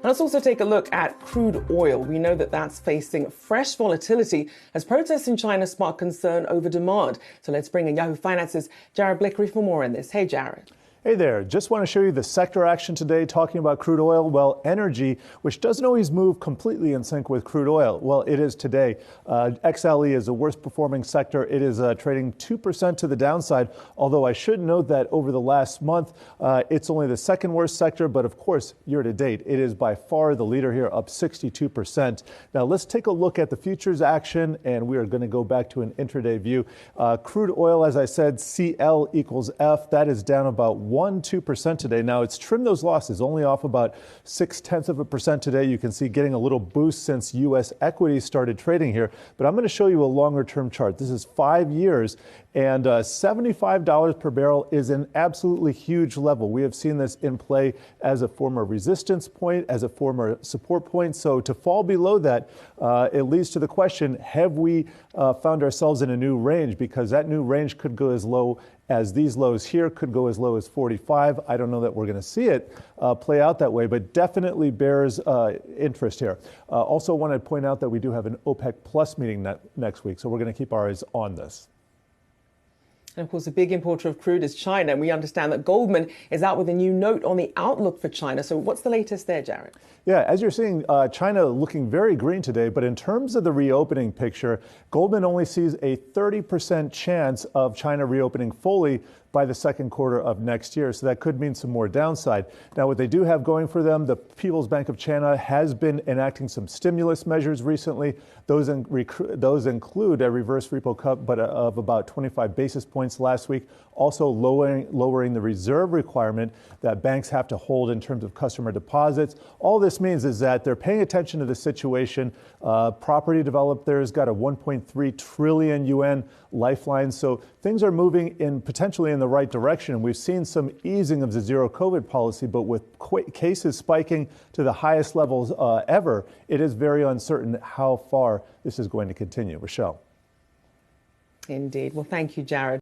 let's also take a look at crude oil. We know that that's facing fresh volatility as protests in China spark concern over demand. So let's bring in Yahoo Finance's Blikre for more on this. Hey, Jared. Hey there, just want to show you the sector action today talking about crude oil. Well, energy, which doesn't always move completely in sync with crude oil. Well, it is today. XLE is the worst performing sector. It is trading 2% to the downside, although I should note that over the last month, it's only the second worst sector. But of course, year to date, it is by far the leader here, up 62%. Now, let's take a look at the futures action, and we are going to go back to an intraday view. Crude oil, as I said, CL equals F. That is down about 1-2% today. Now, it's trimmed those losses, only off about 0.6% today. You can see getting a little boost since U.S. equities started trading here. But I'm going to show you a longer-term chart. This is 5 years, and $75 per barrel is an absolutely huge level. We have seen this in play as a former resistance point, as a former support point. So to fall below that, it leads to the question, have we found ourselves in a new range? Because that new range could go as low as these lows here, could go as low as 45. I don't know that we're going to see it play out that way, but definitely bears interest here. Also want to point out that we do have an OPEC Plus meeting next week, so we're going to keep our eyes on this. And of course, a big importer of crude is China. And we understand that Goldman is out with a new note on the outlook for China. So what's the latest there, Jared? Yeah, as you're seeing, China looking very green today. But in terms of the reopening picture, Goldman only sees a 30% chance of China reopening fully by the second quarter of next year. So that could mean some more downside. Now, what they do have going for them, the People's Bank of China has been enacting some stimulus measures recently. Those include a reverse repo cut but of about 25 basis points last week, also lowering the reserve requirement that banks have to hold in terms of customer deposits. All this means is that they're paying attention to the situation. Property developers got a 1.3 trillion yuan lifeline. So things are moving potentially in the right direction. We've seen some easing of the zero COVID policy, but with cases spiking to the highest levels ever, it is very uncertain how far this is going to continue. Rochelle. Indeed. Well, thank you, Jared.